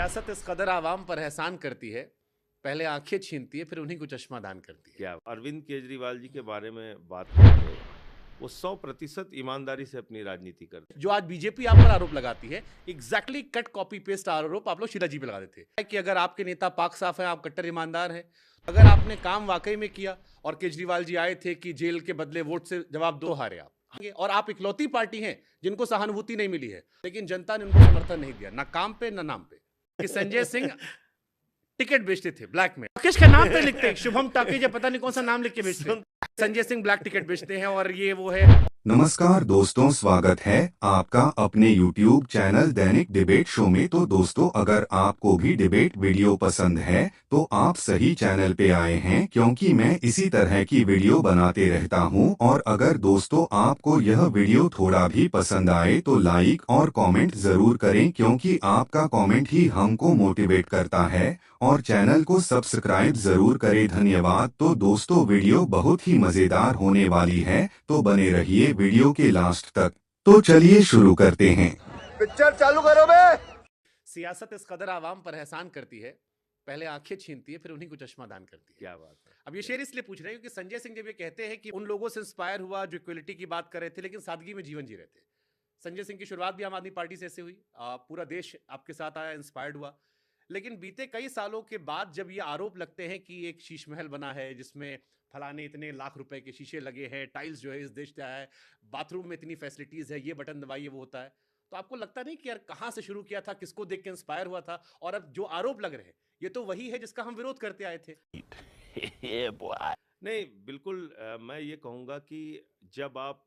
सियासत इस कदर आवाम पर एहसान करती है, पहले आंखें छीनती है, फिर उन्हीं को चश्मा दान करती है। क्या अरविंद केजरीवाल जी के बारे में बात करेंगे। वो 100% ईमानदारी से अपनी राजनीति करते हैं। जो आज बीजेपी आप पर आरोप लगाती है, एग्जैक्टली कट कॉपी पेस्ट आरोप आप लोग शीला जी पे लगा देते हैं कि अगर आपके नेता पाक साफ है, आप कट्टर ईमानदार हैं, अगर आपने काम वाकई में किया और केजरीवाल जी आए थे कि जेल के बदले वोट से जवाब दो, हारे आप। और आप इकलौती पार्टी हैं जिनको सहानुभूति नहीं मिली है, लेकिन जनता ने उनको समर्थन नहीं दिया, ना काम पे ना नाम पे। कि संजय सिंह टिकट बेचते थे ब्लैक में, किस के नाम पे लिखते हैं, शुभम टाकीज, पता नहीं कौन सा नाम लिख के बेचते हैं। संजय सिंह ब्लैक टिकट बेचते हैं और ये वो है। नमस्कार दोस्तों, स्वागत है आपका अपने YouTube चैनल दैनिक डिबेट शो में। तो दोस्तों, अगर आपको भी डिबेट वीडियो पसंद है तो आप सही चैनल पे आए हैं, क्योंकि मैं इसी तरह की वीडियो बनाते रहता हूं। और अगर दोस्तों आपको यह वीडियो थोड़ा भी पसंद आए तो लाइक और कमेंट जरूर करें, क्योंकि आपका कमेंट ही हमको मोटिवेट करता है। और चैनल को सब्सक्राइब जरूर करें, धन्यवाद। तो दोस्तों, वीडियो बहुत ही मजेदार होने वाली है, तो बने रहिए वीडियो के लास्ट तक। तो चलिए शुरू करते हैं। पिक्चर चालू करो बे। सियासत इस कदर आवाम पर एहसान करती है, पहले आंखें छीनती है, फिर उन्हीं को चश्मा दान करती है। क्या बात है। अब ये शेर इसलिए पूछ रहे हैं क्योंकि संजय सिंह जब ये कहते हैं कि उन लोगों से इंस्पायर हुआ जो इक्वलिटी की बात कर रहे थे लेकिन सादगी में जीवन जी रहे थे। संजय सिंह की शुरुआत भी आम आदमी पार्टी से ऐसे हुई, पूरा देश आपके साथ आया, इंस्पायर्ड हुआ। लेकिन बीते कई सालों के बाद जब ये आरोप लगते हैं कि एक शीश महल बना है जिसमें फलाने इतने लाख रुपए के शीशे लगे हैं, टाइल्स जो है इस देश से आया है, बाथरूम में इतनी फैसिलिटीज है, ये बटन दबाइए वो होता है, तो आपको लगता नहीं कि यार कहां से शुरू किया था, किसको देख के इंस्पायर हुआ था, और अब जो आरोप लग रहे हैं ये तो वही है जिसका हम विरोध करते आए थे। नहीं, बिल्कुल मैं ये कहूंगा कि जब आप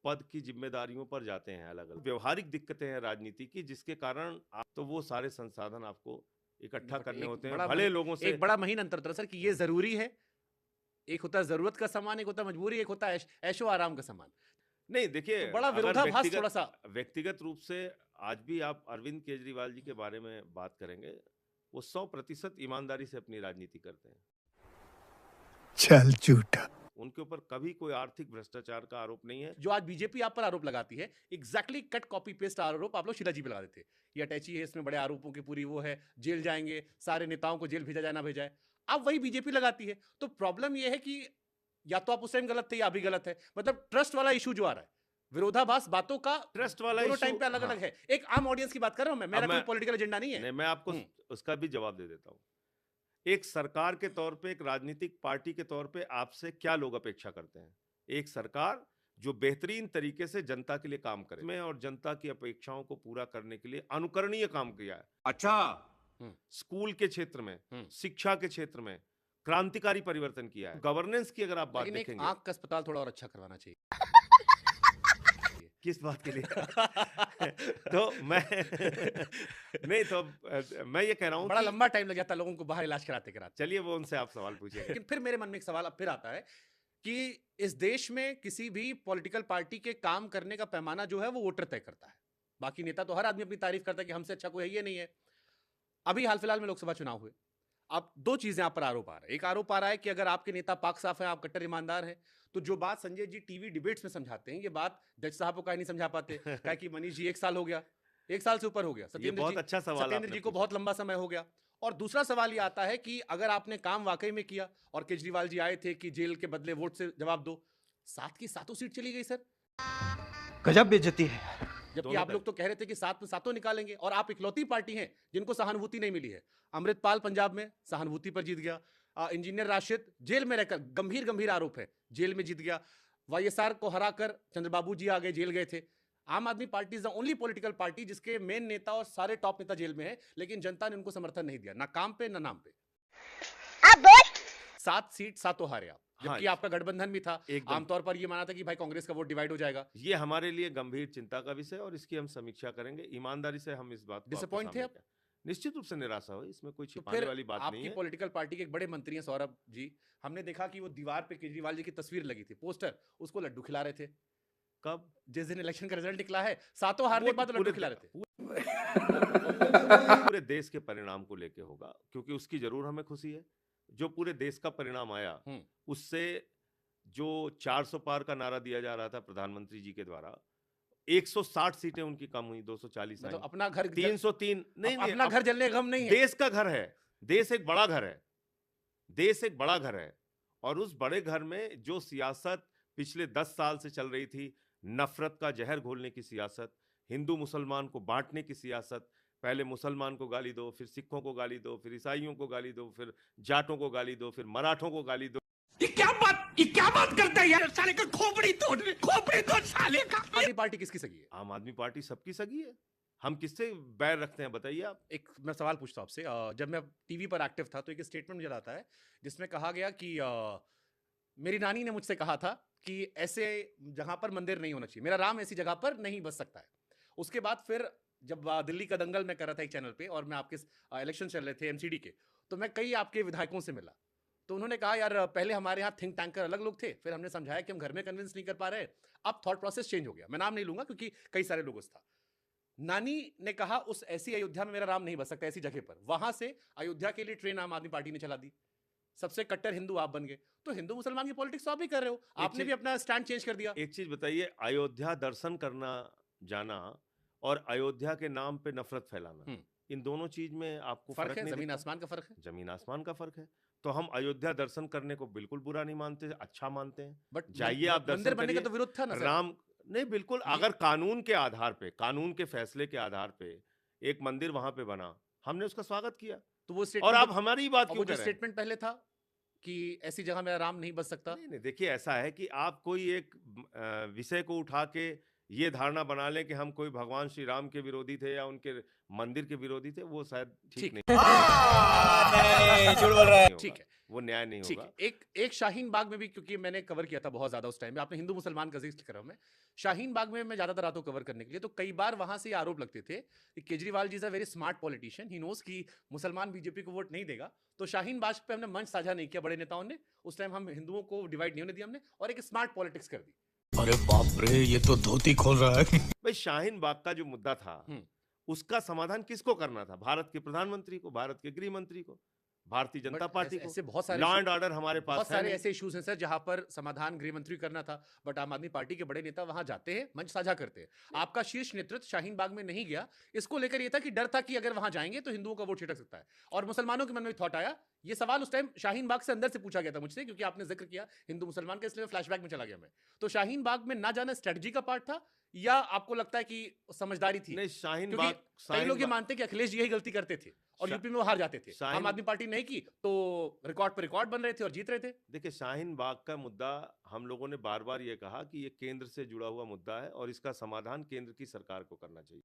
पद की जिम्मेदारियों पर जाते हैं, अलग अलग व्यवहारिक दिक्कतें हैं राजनीति की, जिसके कारण आप तो वो सारे संसाधन आपको इकट्ठा करने होते हैं भले लोगों से। एक बड़ा महीन अंतर होता है सर कि ये जरूरी है, एक होता है जरूरत का सामान, एक होता है मजबूरी, एक होता है ऐशो आराम का सामान। नहीं देखिए, तो बड़ा अगर विरोधाभास थोड़ा सा। व्यक्तिगत रूप से आज भी आप अरविंद केजरीवाल जी के बारे में बात करेंगे, वो 100% ईमानदारी से अपनी राजनीति करते हैं। चल झूठा। उनके ऊपर कभी कोई आर्थिक भ्रष्टाचार का आरोप नहीं है। जो आज बीजेपी आप पर आरोप लगाती है, एग्जैक्टली कट कॉपी पेस्ट आरोप आप लोग शीला जी पे लगा देते हैं। ये अटैची है, इसमें बड़े आरोपों की पूरी वो है, जेल जाएंगे, सारे नेताओं को जेल भेजा जाए ना भेजा जाए, अब वही बीजेपी लगाती है। तो प्रॉब्लम ये है कि या तो आप उस टाइम गलत थे या अभी गलत है, मतलब ट्रस्ट वाला इशू जो आ रहा है, विरोधाभास बातों का, ट्रस्ट वाला दोनों इशू टाइम पे अलग अलग है। एक आम ऑडियंस की बात कर रहा हूं मैं, मेरा कोई पॉलिटिकल एजेंडा नहीं है। नहीं, मैं आपको उसका भी जवाब दे देता हूं। एक सरकार के तौर पे, एक राजनीतिक पार्टी के तौर पे आपसे क्या लोग अपेक्षा करते हैं? एक सरकार जो बेहतरीन तरीके से जनता के लिए काम करे में और जनता की अपेक्षाओं को पूरा करने के लिए अनुकरणीय काम किया है। अच्छा, स्कूल के क्षेत्र में, शिक्षा के क्षेत्र में क्रांतिकारी परिवर्तन किया है। गवर्नेंस की अगर आप बात देखेंगे, आंख का अस्पताल थोड़ा और अच्छा करवाना चाहिए। किस बात के लिए? तो मैं नहीं, तो मैं ये कह रहा हूं बड़ा कि लंबा टाइम लग जाता है लोगों को बाहर इलाज कराते कराते। चलिए वो उनसे आप सवाल पूछिए। लेकिन फिर मेरे मन में एक सवाल अब फिर आता है कि इस देश में किसी भी पॉलिटिकल पार्टी के काम करने का पैमाना जो है वो वोटर तय करता है। बाकी नेता तो हर आदमी अपनी तारीफ करता है कि हमसे अच्छा कोई है ये नहीं है। अभी हाल फिलहाल में लोकसभा चुनाव हुए, अब दो चीजें आप पर आरोप आ रहा है। एक आरोप आ रहा है कि अगर आपके नेता पाक साफ है, आप कट्टर ईमानदार हैं, तो जो बात संजय जी टीवी डिबेट्स में समझाते हैं, ये बात जज साहब को कहीं नहीं समझा पाते। क्या कि मनीष जी 1 साल हो गया, 1 साल से ऊपर हो गया, सत्येंद्र जी को बहुत लंबा समय हो गया। और दूसरा सवाल ये आता है कि अगर आपने काम वाकई में किया और केजरीवाल जी आए थे कि जेल के बदले वोट से जवाब दो, 7 की 7 सीट चली गई सर। गजब बेइज्जती है। जबकि आप लोग तो कह रहे थे कि 7 में 7 निकालेंगे, और आप इकलौती पार्टी हैं जिनको सहानुभूति नहीं मिली है। अमृतपाल पंजाब में सहानुभूति पर जीत गया, इंजीनियर राशिद जेल में रहकर, गंभीर गंभीर आरोप है, जेल में जीत गया। वाईएसआर को हराकर चंद्रबाबू जी आ गए, जेल गए थे। आम आदमी party is the only political party जिसके मेन नेता और सारे टॉप नेता जेल में है, लेकिन जनता ने उनको समर्थन नहीं दिया, ना काम पे ना नाम पे। 7 सीट 7 हारे आप, जबकि आपका गठबंधन भी था। आमतौर पर यह माना था कि भाई कांग्रेस का वोट डिवाइड हो जाएगा। ये हमारे लिए गंभीर चिंता का विषय और इसकी हम समीक्षा करेंगे ईमानदारी से। हम इस बात को डिसअपॉइंट थे आप? निश्चित रूप से निराशा हुई, इसमें कोई तो छिपाने फिर वाली बात नहीं आपकी है। पॉलिटिकल पार्टी के एक बड़े मंत्री हैं सौरभ जी, हमने देखा कि वो दीवार पे केजरीवाल जी की तस्वीर लगी थी, पोस्टर, उसको लड्डू खिला रहे थे। कब? जिस दिन इलेक्शन का रिजल्ट निकला है, 7 हारने के बाद लड्डू खिला रहे थे। पूरे देश के परिणाम को लेके होगा, क्योंकि उसकी जरूर हमें खुशी है। जो पूरे देश का परिणाम आया, उससे जो 400 पार का नारा दिया जा रहा था प्रधानमंत्री जी के द्वारा, 160 सीटें उनकी कम हुई, 240 आई। मतलब अपना घर 303 नहीं नहीं, अपना घर जलने का गम नहीं है। देश का घर है, देश एक बड़ा घर है, देश एक बड़ा घर है, और उस बड़े घर में जो सियासत पिछले 10 साल से चल रही थी, नफरत का जहर घोलने की सियासत, हिंदू मुसलमान को बांटने की सियासत, पहले मुसलमान को गाली दो, फिर सिखों को गाली दो, फिर ईसाइयों को गाली दो, फिर जाटों को गाली दो, फिर मराठों को गाली दो। ये क्या बात करता है यार, साले का खोपड़ी तोड़ साले का। आम आदमी पार्टी किसकी सगी है? आम आदमी पार्टी सबकी सगी है। हम किससे बैर रखते हैं बताइए आप? एक मैं सवाल पूछता हूं आपसे, जब मैं टीवी पर एक्टिव था तो एक स्टेटमेंट मुझे आता है जिसमें कहा गया कि मेरी नानी ने मुझसे कहा था कि ऐसे जहां पर मंदिर नहीं होना चाहिए, मेरा राम ऐसी जगह पर नहीं बस सकता है। उसके बाद फिर जब दिल्ली का दंगल मैं कर रहा था एक चैनल पे, और मैं आपके इलेक्शन चल रहे थे एमसीडी के, तो मैं कई आपके विधायकों से मिला, तो उन्होंने कहा यार पहले हमारे यहाँ थिंक टैंकर अलग लोग थे, फिर हमने समझाया कि हम घर में कन्विंस नहीं कर पा रहे, अब थॉट प्रोसेस चेंज हो गया। मैं नाम नहीं लूंगा क्योंकि कई सारे लोगों से था। नानी ने कहा उस ऐसी अयोध्या में मेरा राम नहीं बस सकता, ऐसी जगह पर, वहां से अयोध्या के लिए ट्रेन आम आदमी पार्टी ने चला दी, सबसे कट्टर हिंदू आप बन गए। तो हिंदू मुसलमान की पॉलिटिक्स तो आप भी कर रहे हो, आपने भी अपना स्टैंड चेंज कर दिया। एक चीज बताइए, अयोध्या दर्शन करना जाना और अयोध्या के नाम पे नफरत फैलाना, इन दोनों चीज में आपको फर्क है, नहीं जमीन दिखता? आसमान का फर्क है। जमीन आसमान का फर्क है। तो हम अयोध्या दर्शन करने को बिल्कुल बुरा नहीं मानते, अच्छा मानते हैं। बट जाइए आप मंदिर दर्शन बनने का करिए। तो विरोध था ना सर। राम नहीं, बिल्कुल, अगर कानून के आधार पे, कानून के फैसले के आधार पे एक मंदिर वहां पे बना, हमने उसका स्वागत किया। तो वो और स्टेटमेंट, आप हमारी ही बात वो क्यों जो कर रहे हैं? स्टेटमेंट पहले था कि ऐसी जगह मेरा राम नहीं बच सकता, नहीं नहीं, देखिए ऐसा है कि आप कोई एक विषय को उठा के ये धारणा बना लें कि हम कोई भगवान श्री राम के विरोधी थे या उनके मंदिर के विरोधी थे, वो शायद ठीक नहीं ठीक है, वो न्याय नहीं ठीक होगा। है। एक शाहीन बाग में भी, क्योंकि मैंने कवर किया था बहुत ज्यादा उस टाइम में, आपने हिंदू मुसलमान का जिक्र करा, मैं शाहीन बाग में मैं ज्यादातर आता हूं कवर करने के लिए, तो कई बार वहां से ये आरोप लगते थे कि Kejriwal ji is a very smart politician, he knows कि मुसलमान बीजेपी को वोट नहीं देगा, तो शाहीन बाग पे हमने मंच साझा नहीं किया बड़े नेताओं ने, उस टाइम हम हिंदुओं को डिवाइड नहीं होने दिया हमने, और एक स्मार्ट पॉलिटिक्स कर दी। अरे बाप रे, ये तो धोती खोल रहा है। भाई शाहीन बाग का जो मुद्दा था, उसका समाधान किसको करना था? भारत के प्रधानमंत्री को, भारत के गृह मंत्री को, भारतीय जनता पार्टी को। ऐसे बहुत सारे लॉ एंड ऑर्डर हमारे पास बहुत है सारे नहीं। ऐसे इश्यूज हैं सर जहां पर समाधान गृह मंत्री करना था, बट आम आदमी पार्टी के बड़े नेता वहां जाते हैं, मंच साझा करते हैं। आपका शीर्ष नेतृत्व शाहीन बाग में नहीं गया, इसको लेकर यह था कि डर था कि अगर वहां जाएंगे तो हिंदुओं का वोट छिटक सकता है, और मुसलमानों के मन में थॉट आया। ये सवाल उस टाइम शाहीन बाग से अंदर से पूछा गया था मुझसे, क्योंकि आपने जिक्र किया हिंदू मुसलमान का, इसलिए फ्लैशबैक में चला गया मैं। तो शाहीन बाग में ना जाना स्ट्रेटजी का पार्ट था, या आपको लगता है कि समझदारी थी? नहीं, शाहीन क्योंकि बाग, कई लोग ये मानते हैं कि अखिलेश जी यही गलती करते थे और यूपी में वो हार जाते थे, आम आदमी पार्टी नहीं की तो रिकॉर्ड पर रिकॉर्ड बन रहे थे और जीत रहे थे। देखिए, शाहीन बाग का मुद्दा हम लोगों ने बार बार ये कहा कि ये केंद्र से जुड़ा हुआ मुद्दा है और इसका समाधान केंद्र की सरकार को करना चाहिए।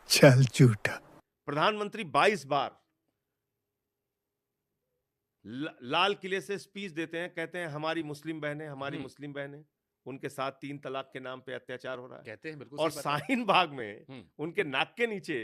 चल झूठा। प्रधानमंत्री 22 बार लाल किले से स्पीच देते हैं, कहते हैं हमारी मुस्लिम बहनें, हमारी मुस्लिम बहनें, उनके साथ 3 तलाक के नाम पे अत्याचार हो रहा है, कहते हैं, बिल्कुल और सही बात है। शाहीन बाग में उनके नाक के नीचे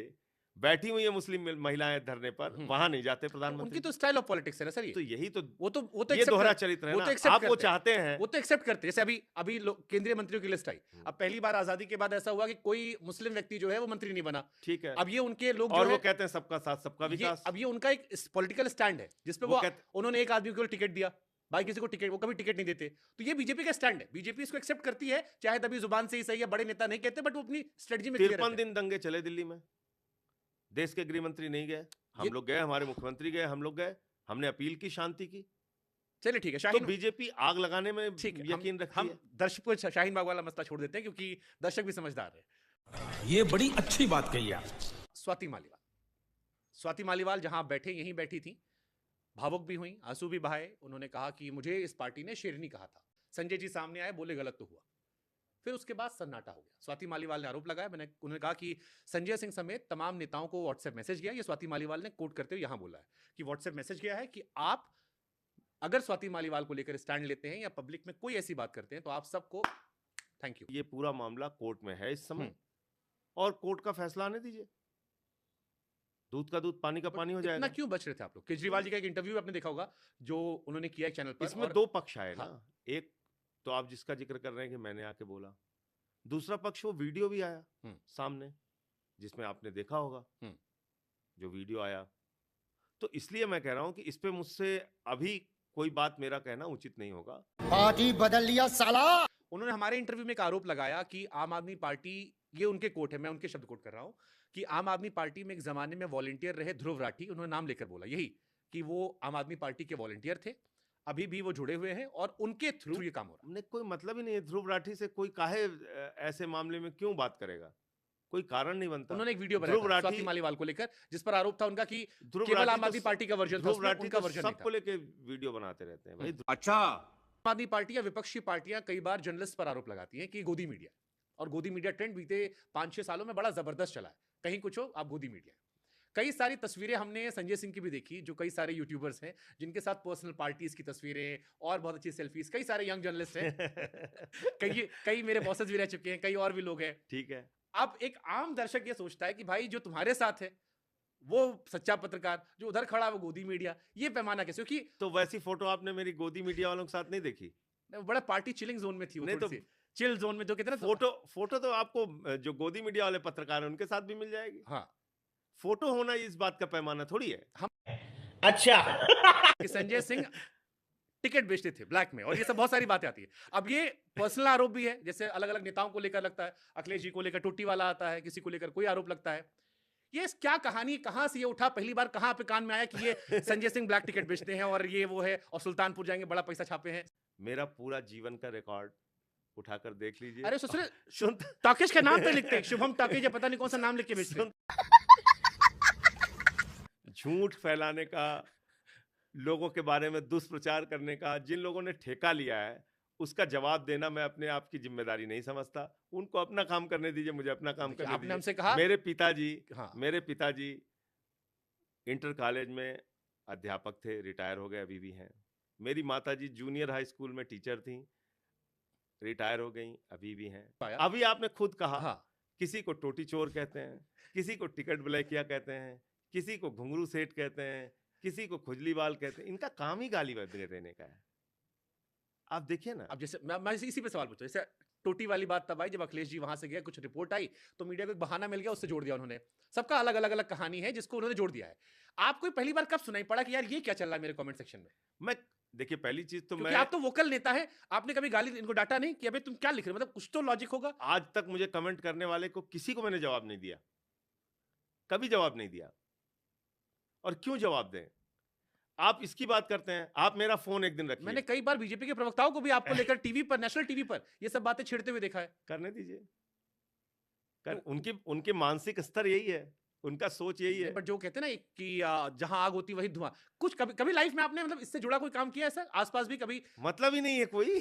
बैठी हुई है मुस्लिम महिलाएं धरने पर, वहां नहीं जाते प्रधानमंत्री। उनकी तो स्टाइल ऑफ पॉलिटिक्स है ना सर, ये तो यही तो वो तो ये accept दोहरा कर- चरित्र है वो ना, तो accept आप वो करते हैं। चाहते हैं। वो तो एक्सेप्ट करते हैं। जैसे अभी केंद्रीय मंत्रियों की लिस्ट आई, अब पहली बार आजादी के बाद ऐसा हुआ कि कोई मुस्लिम व्यक्ति जो है वो मंत्री नहीं बना। ठीक है, अब ये उनके लोग और जो वो है, कहते हैं सबका साथ सबका विकास। अब ये उनका एक पॉलिटिकल स्टैंड है जिसपे वो वो कहते- उन्होंने एक आदमी को टिकट दिया, भाई किसी को टिकट, वो कभी टिकट नहीं देते। तो ये बीजेपी का स्टैंड है, बीजेपी इसको एक्सेप्ट करती है, चाहे तभी जुबान से ही सही है, बड़े नेता नहीं कहते, बट वो अपनी स्ट्रेटजी में 53 दिन दंगे चले दिल्ली में, देश के गृह मंत्री नहीं गए, हम लोग गए, हमारे मुख्यमंत्री गए, हम लोग गए, हमने अपील की शांति की। चलिए ठीक है, तो शाहीन बीजेपी आग लगाने में ठीक है, यकीन रखती हम है। दर्शकों को शाहीन बाग वाला मसला छोड़ देते हैं क्योंकि दर्शक भी समझदार है। ये बड़ी अच्छी बात कही आप। स्वाति मालीवाल जहां बैठे यहीं बैठी थी, भावुक भी हुई, आंसू भी बहाए। उन्होंने कहा कि मुझे इस पार्टी ने शेरनी कहा था। संजय जी सामने आए, बोले गलत तो हुआ। फिर उसके बाद सन्नाटा हो गया। स्वाति मालीवाल ने आरोप लगाया, उन्होंने कहा कि संजय सिंह समेत तमाम नेताओं को व्हाट्सएप मैसेज गया। ये स्वाति मालीवाल ने कोट करते हुए यहां बोला है कि व्हाट्सएप मैसेज गया है कि आप अगर स्वाति मालीवाल को लेकर स्टैंड लेते हैं या पब्लिक में कोई ऐसी बात करते हैं तो आप सबको थैंक यू। ये पूरा मामला कोर्ट में है इस समय, और कोर्ट का फैसला आने दीजिए, दूध का दूध पानी का पानी हो जाएगा। इतना क्यों बच रहे थे आप लोग? केजरीवाल जी का एक इंटरव्यू आपने देखा होगा जो उन्होंने किया एक चैनल पर, इसमें और 2 पक्ष आए ना। हाँ। एक तो आप जिसका जिक्र कर रहे हैं कि मैंने आके बोला, दूसरा पक्ष वो वीडियो भी आया सामने, जिसमें आपने देखा होगा जो वीडियो आया। तो इसलिए मैं कह रहा हूं कि इस पे मुझसे अभी कोई बात मेरा कहना उचित नहीं होगा। पार्टी बदल लिया साला। उन्होंने हमारे इंटरव्यू में एक आरोप लगाया कि आम आदमी पार्टी, ये उनके कोट है, मैं उनके शब्द कोट कर रहा हूं, कि आम आदमी पार्टी में एक जमाने में वॉलंटियर रहे ध्रुव राठी, उन्होंने नाम लेकर बोला यही कि वो आम आदमी पार्टी के वॉलंटियर थे, अभी भी वो जुड़े हुए हैं और उनके थ्रू ये काम हो रहा है। हमने कोई मतलब ही नहीं है। ध्रुव राठी से कोई काहे ऐसे मामले में क्यों बात करेगा? कोई कारण नहीं बनता। उन्होंने एक वीडियो ध्रुव बनाया था राठी- स्वाति मालीवाल को लेकर, जिस पर आरोप था उनका कि ध्रुव केवल राठी आम आदमी तो- पार्टी का वर्जन था, ध्रुव उसमें राठी उनका तो वर्जन नहीं सबको था। लेके वीडियो बनाते रहते हैं भाई। अच्छा, आम आदमी पार्टी या विपक्षी पार्टियां कई बार जर्नलिस्ट पर आरोप लगाती हैं कि गोदी मीडिया, और गोदी मीडिया ट्रेंड बीते 5-6 सालों में बड़ा जबरदस्त चला है। कहीं कुछ हो, आप गोदी मीडिया। कई सारी तस्वीरें हमने संजय सिंह की भी देखी, जो कई सारे यूट्यूबर्स हैं जिनके साथ पर्सनल पार्टीज की तस्वीरें और बहुत अच्छी सेल्फीज, कई सारे यंग जर्नलिस्ट हैं कई मेरे बॉसेस भी रह चुके हैं, कई और भी लोग हैं। ठीक है। अब एक आम दर्शक ये सोचता है कि भाई जो तुम्हारे साथ है वो सच्चा पत्रकार, जो उधर खड़ा है वो गोदी मीडिया, ये पैमाना कैसे? क्योंकि तो वैसी फोटो आपने मेरी गोदी मीडिया वालों के साथ नहीं देखी? बड़ा पार्टी चिलिंग जोन में थी वो, नहीं थोड़ी तो- सी चिल जोन में, जो कहते हैं ना फोटो तो आपको जो गोदी मीडिया वाले पत्रकार हैं उनके साथ भी मिल जाएगी। हाँ, फोटो होना इस बात का पैमाना थोड़ी है। अच्छा, कि संजय सिंह टिकट बेचते थे ब्लैक में, और ये सब बहुत सारी बातें आती है। अब ये पर्सनल आरोप भी है, जैसे अलग अलग नेताओं को लेकर लगता है, अखिलेश जी को लेकर टोटी वाला आता है, किसी को लेकर कोई आरोप लगता है। ये क्या कहानी, कहां से ये उठा, पहली बार कहां पे कान में आया कि ये संजय सिंह ब्लैक टिकट बेचते हैं और ये वो है, और सुल्तानपुर जाएंगे बड़ा पैसा छापे हैं। मेरा पूरा जीवन का रिकॉर्ड उठाकर देख लीजिए। अरे ससुरे, सुन टॉकीज के नाम पे लिखते हैं, शुभम टॉकीज, या पता नहीं कौन सा नाम लिख के बेचते हैं। झूठ फैलाने का, लोगों के बारे में दुष्प्रचार करने का जिन लोगों ने ठेका लिया है, उसका जवाब देना मैं अपने आप की जिम्मेदारी नहीं समझता। उनको अपना काम करने दीजिए, मुझे अपना काम देखिए, करने आपने दीजिए। हमसे कहा, हाँ, मेरे पिताजी इंटर कॉलेज में अध्यापक थे, रिटायर हो गए, अभी भी हैं। मेरी माताजी जूनियर हाई स्कूल में टीचर थी, रिटायर हो गई, अभी भी हैं। पाया। अभी आपने खुद कहा, हाँ, किसी को टोटी चोर कहते हैं, किसी को टिकट ब्लैकिया कहते हैं, किसी को घुंघरू सेठ कहते हैं, किसी को खुजली बाल कहते हैं। इनका काम ही गाली देने का है। आप देखिए ना। अब जैसे मैं इसी पे सवाल पूछता हूं, जैसे टोटी वाली बात तब आई जब अखिलेश जी वहां से गए, कुछ रिपोर्ट आई तो मीडिया को एक बहाना मिल गया, उससे जोड़ दिया उन्होंने। सबका अलग अलग अलग कहानी है जिसको उन्होंने जोड़ दिया है। आपको पहली बार कब सुनाई पड़ा कि यार ये क्या चल रहा है मेरे कमेंट सेक्शन में? मैं देखिए, पहली चीज तो क्योंकि आप तो वोकल नेता है, आपने कभी गाली इनको डांटा नहीं कि अबे तुम क्या लिख रहे हो, मतलब कुछ तो लॉजिक होगा। आज तक मुझे कमेंट करने वाले को किसी को मैंने जवाब नहीं दिया, कभी जवाब नहीं दिया। और क्यों जवाब दें? आप इसकी बात करते हैं, आप मेरा फोन एक दिन रखिए। मैंने कई बार बीजेपी के प्रवक्ताओं को भी आपको लेकर टीवी पर, नेशनल टीवी पर ये सब बातें छेड़ते हुए देखा है। करने दीजिए। उनके मानसिक स्तर यही है, उनका सोच यही है। बट जो कहते हैं ना कि जहां आग होती वही धुआं, कुछ कभी लाइफ में आपने मतलब इससे जुड़ा कोई काम किया है सर? आसपास भी कभी? मतलब ही नहीं है कोई।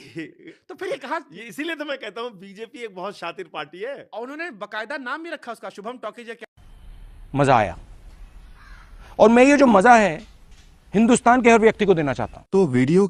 तो फिर ये कहा, ये इसीलिए तो मैं कहता हूँ बीजेपी एक बहुत शातिर पार्टी है। और उन्होंने बकायदा नाम भी रखा उसका, शुभम टॉकीज या क्या। मजा आया, और मैं ये जो मजा है हिंदुस्तान के हर व्यक्ति को देना चाहता हूं। तो वीडियो